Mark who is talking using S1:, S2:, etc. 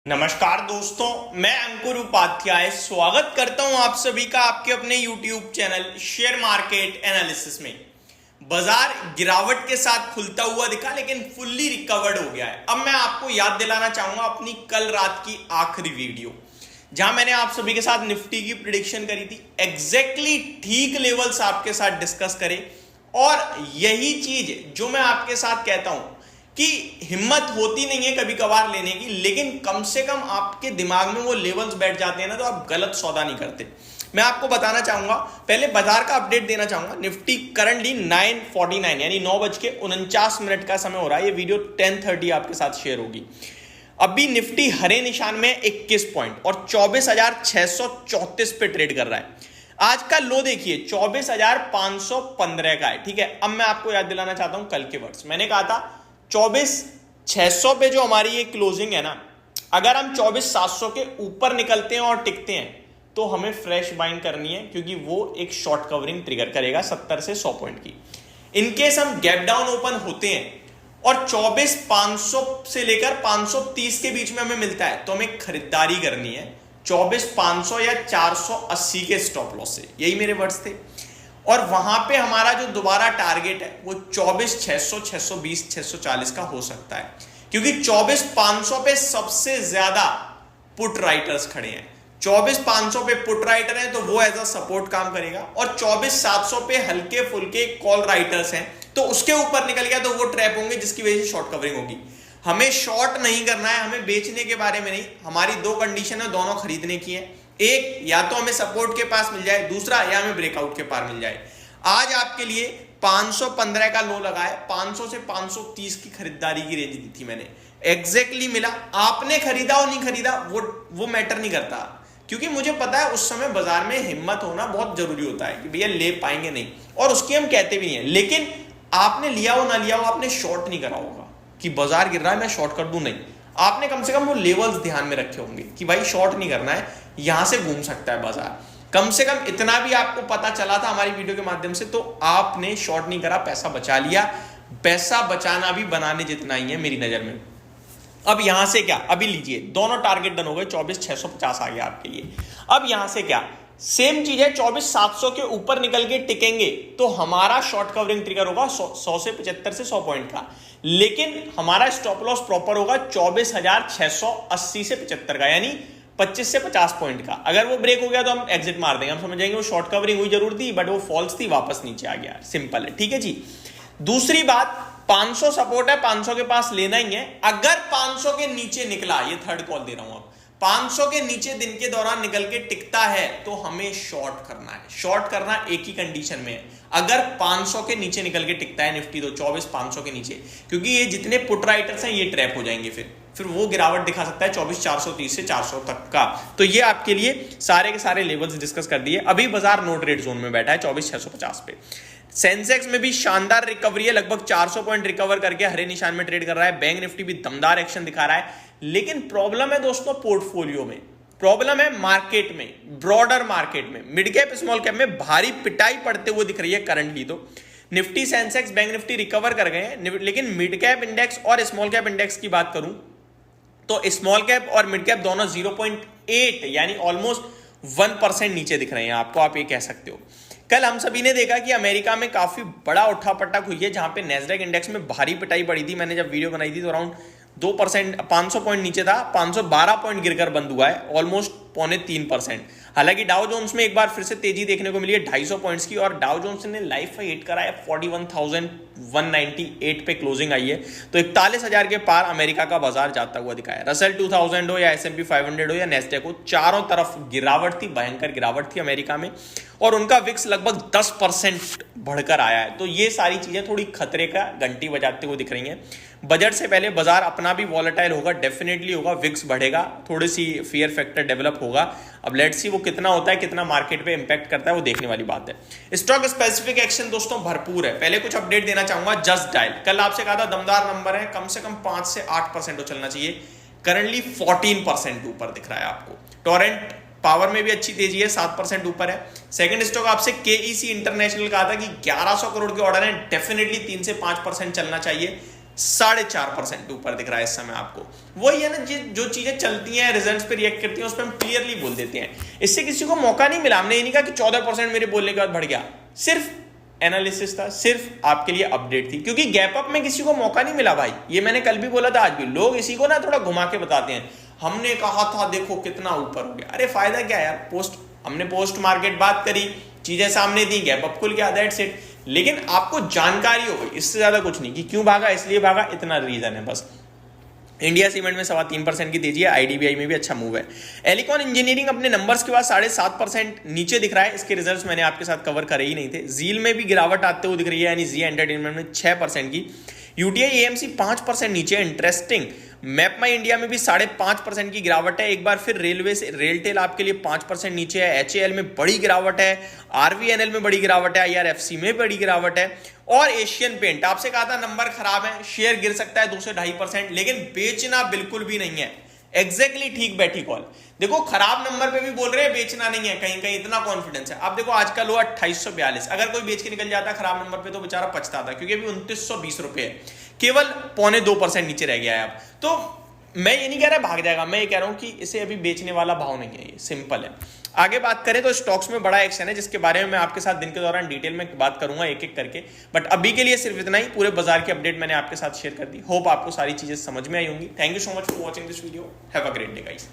S1: नमस्कार दोस्तों, मैं अंकुर उपाध्याय स्वागत करता हूं आप सभी का आपके अपने YouTube channel share market analysis में। बाजार गिरावट के साथ खुलता हुआ दिखा लेकिन फुल्ली रिकवर्ड हो गया है। अब मैं आपको याद दिलाना चाहूंगा अपनी कल रात की आखिरी वीडियो, जहां मैंने आप सभी के साथ निफ्टी की प्रिडिक्शन करी थी। एग्जैक्टली ठीक लेवल्स आपके साथ डिस्कस करे और यही चीज जो मैं आपके साथ कहता हूं कि हिम्मत होती नहीं है कभी कभार लेने की, लेकिन कम से कम आपके दिमाग में वो लेवल्स बैठ जाते हैं ना, तो आप गलत सौदा नहीं करते। मैं आपको बताना चाहूंगा, पहले बाजार का अपडेट देना चाहूंगा। निफ्टी करंटली 9:49 यानी 9:49 का समय हो रहा है। ये वीडियो 10:30 आपके साथ शेयर होगी। अभी निफ्टी हरे निशान में 21 पॉइंट और 24,634 पे ट्रेड कर रहा है। आज का लो देखिए 24,515 का है। ठीक है, अब मैं आपको याद दिलाना चाहता हूं कल के वर्ड्स। मैंने कहा था 24,600 पे जो हमारी ये क्लोजिंग है ना, अगर हम 24,700 के ऊपर निकलते हैं और टिकते हैं तो हमें फ्रेश बाइंग करनी है, क्योंकि वो एक शॉर्ट कवरिंग ट्रिगर करेगा 70 से 100 पॉइंट की। इनकेस हम गैप डाउन ओपन होते हैं और 24,500 से लेकर 530 के बीच में हमें मिलता है तो हमें खरीदारी करनी है 24,500 या 480 के स्टॉप लॉस से। यही मेरे वर्ड्स थे। और वहां पे हमारा जो दोबारा टारगेट है वो 24,600, 620, 640 का हो सकता है, क्योंकि 24,500 पे सबसे ज्यादा पुट राइटर्स खड़े हैं। 24,500 पे पुट राइटर हैं तो वो एज अ सपोर्ट काम करेगा, और 24,700 पे हल्के फुल्के कॉल राइटर्स हैं तो उसके ऊपर निकल गया तो वो ट्रैप होंगे, जिसकी वजह से शॉर्ट कवरिंग होगी। हमें शॉर्ट नहीं करना है, हमें बेचने के बारे में नहीं। हमारी दो कंडीशन है, दोनों खरीदने की है। एक, या तो हमें सपोर्ट के पास मिल जाए, दूसरा या हमें ब्रेकआउट के पार मिल जाए। आज आपके लिए 515 का लो लगा है। 500 से 530 की खरीदारी की रेंज दी थी मैंने, एग्जैक्टली मिला। आपने खरीदा और नहीं खरीदा वो मैटर नहीं करता, क्योंकि मुझे पता है उस समय बाजार में हिम्मत होना बहुत जरूरी होता है कि भैया ले पाएंगे नहीं, और उसकी हम कहते भी नहीं है। लेकिन आपने लिया हो ना लिया हो, आपने शॉर्ट नहीं करा होगा कि बाजार गिर रहा है मैं शॉर्ट कर दूं, नहीं। आपने कम से कम वो लेवल्स ध्यान में रखे होंगे कि भाई शॉर्ट नहीं करना है, यहां से घूम सकता है बाजार। कम से कम इतना भी आपको पता चला था हमारी वीडियो के माध्यम से, तो आपने शॉर्ट नहीं करा, पैसा बचा लिया। पैसा बचाना भी बनाने जितना ही है मेरी नजर में। अब यहां से क्या, अभी लीजिए दोनों टारगेट डन हो गए, 24,650 आ गया आपके लिए। अब यहां से क्या, सेम चीज है, 24,700 के ऊपर निकल के टिकेंगे तो हमारा शॉर्ट कवरिंग ट्रिगर होगा 100 से 75 से 100 पॉइंट का, लेकिन हमारा स्टॉप लॉस प्रॉपर होगा 24,680 से 75 का, यानी 25 से 50 पॉइंट का। अगर वो ब्रेक हो गया तो हम एग्जिट मार देंगे, हम समझ जाएंगे वो शॉर्ट कवरिंग हुई जरूर थी बट वो फॉल्स थी, वापस नीचे आ गया। सिंपल है, ठीक है जी। दूसरी बात, 500 सपोर्ट है, 500 के पास लेना ही है। अगर 500 के नीचे निकला, ये थर्ड कॉल दे रहा हूं, अब 500 के नीचे दिन के दौरान निकल के टिकता है तो हमें शॉर्ट करना है। शॉर्ट करना एक ही कंडीशन में है, अगर 500 के नीचे निकल के टिकता है निफ्टी तो 24,500 के नीचे, क्योंकि ये जितने पुट राइटर्स हैं ये ट्रैप हो जाएंगे, फिर वो गिरावट दिखा सकता है 24,430 से 400 तक का। तो ये आपके लिए सारे के सारे लेवल्स डिस्कस कर दिए। अभी बाजार नो ट्रेड जोन में बैठा है 24,650 पे। सेंसेक्स में भी शानदार रिकवरी है, लगभग 400 पॉइंट रिकवर करके हरे निशान में ट्रेड कर रहा है। बैंक निफ्टी भी दमदार एक्शन दिखा रहा है, लेकिन प्रॉब्लम है दोस्तों पोर्टफोलियो में, प्रॉब्लम है मार्केट में, ब्रॉडर मार्केट में। मिड कैप स्मॉल कैप में भारी पिटाई पड़ते हुए दिख रही है करंटली। तो Nifty, Sensex, bank Nifty recover कर गए हैं, लेकिन मिड कैप इंडेक्स और स्मॉल कैप इंडेक्स की बात करूं तो स्मॉल कैप और मिड कैप दोनों 0.8 यानी ऑलमोस्ट 1% नीचे दिख रहे हैं आपको, आप ये कह सकते हो। कल हम सभी ने देखा कि अमेरिका में काफी बड़ा उठापटक हुई है, जहां पे नेस्डैक इंडेक्स में भारी पिटाई पड़ी थी। मैंने जब वीडियो बनाई थी तो अराउंड 2%, 500 पॉइंट नीचे था, 512 पॉइंट गिरकर बंद हुआ है, ऑलमोस्ट 2.25%। हालांकि डाउ जोन्स में एक बार फिर से तेजी देखने को मिली है 250 पॉइंट्स की, और डाउ जोन्स ने लाइफ हाई हिट करा है 41,198 पे क्लोजिंग आई है। तो 41,000 के पार अमेरिका का बाजार जाता हुआ दिखा है। रसेल 2000 हो या S&P 500 हो या नेस्डैक हो, चारों तरफ गिरावट थी, भयंकर गिरावट थी अमेरिका में, और उनका विक्स लगभग 10% बढ़कर आया है। तो ये सारी चीजें थोड़ी खतरे का घंटी बजाते हुए दिख रही हैं। बजट से पहले बाजार अपना भी वॉलेटाइल होगा, डेफिनेटली होगा, विक्स बढ़ेगा, थोड़ी सी फियर फैक्टर डेवलप होगा। अब लेट्स सी वो कितना होता है, कितना मार्केट पे इंपैक्ट करता है, वो देखने वाली बात है। स्टॉक स्पेसिफिक एक्शन दोस्तों भरपूर है। पहले कुछ अपडेट देना चाहूंगा। जस्ट डायल, कल आपसे कहा था दमदार नंबर है, कम से कम 5 से 8% तो चलना चाहिए, करंटली 14% ऊपर दिख रहा है आपको। टोरेंट पावर में भी अच्छी तेजी है, 7% ऊपर है। सेकंड स्टॉक आपसे केईसी इंटरनेशनल कहा था कि 1100 करोड़ के ऑर्डर है, डेफिनेटली 3 से 5% चलना चाहिए, 4.5% ऊपर दिख रहा है इस समय आपको। वही है ना, जो चीजें चलती हैं, रिजल्ट्स पे रिएक्ट करती हैं, उस पर हम क्लियरली बोल देते हैं। इससे किसी को मौका नहीं मिला, हमने ये नहीं कहा कि 14% मेरे बोलने के बाद बढ़ गया, सिर्फ एनालिसिस था, सिर्फ आपके लिए अपडेट थी, क्योंकि गैप अप में किसी को मौका नहीं मिला भाई। ये मैंने कल भी बोला था, आज भी लोग इसी को ना थोड़ा घुमा के बताते हैं, हमने कहा था देखो कितना ऊपर हो गया। अरे फायदा क्या यार, हमने पोस्ट मार्केट बात करी, चीजें सामने दी, गैप अप खुल गया, दैट्स इट। लेकिन आपको जानकारी हो गई, इससे ज्यादा कुछ नहीं कि क्यों भागा, इसलिए भागा, इतना रीजन है बस। इंडिया सीमेंट में 3.25% की तेजी है, आईडीबीआई में भी अच्छा मूव है। एलिकॉन इंजीनियरिंग अपने नंबर्स के बाद 7.5% नीचे दिख रहा है, इसके रिजल्ट्स मैंने आपके साथ कवर करे ही नहीं थे। जील में भी गिरावट आते हुए दिख रही है, यानी जी एंटरटेनमेंट में 6% की। यूटीआई एएमसी 5% नीचे, इंटरेस्टिंग। मैपमाई इंडिया में भी 5.5% की गिरावट है। एक बार फिर रेलवे से रेलटेल आपके लिए 5% नीचे है। एचएएल में बड़ी गिरावट है, आरवीएनएल में बड़ी गिरावट है, आईआरएफसी में बड़ी गिरावट है। और एशियन पेंट, आपसे कहा था नंबर खराब है, शेयर गिर सकता है 2 से 2.5%, लेकिन बेचना बिल्कुल भी नहीं है। एग्जैक्टली ठीक बैठी कॉल। देखो खराब नंबर पे भी बोल रहे हैं, बेचना नहीं है, कहीं कहीं इतना कॉन्फिडेंस है। अब देखो आज का लो 2842, अगर कोई बेच के निकल जाता खराब नंबर पे तो बेचारा पछताता, क्योंकि अभी 2920 रुपए है, केवल 0.25% नीचे रह गया है अब। तो मैं ये नहीं कह रहा भाग जाएगा, मैं ये कह रहा हूं कि इसे अभी बेचने वाला भाव नहीं है, ये सिंपल है। आगे बात करें तो स्टॉक्स में बड़ा एक्शन है, जिसके बारे में मैं आपके साथ दिन के दौरान डिटेल में बात करूंगा एक एक करके, बट अभी के लिए सिर्फ इतना ही। पूरे बाजार की अपडेट मैंने आपके साथ शेयर कर दी। होप आपको सारी चीजें समझ में आई होंगी। Thank you so much for watching this video. Have a great day guys.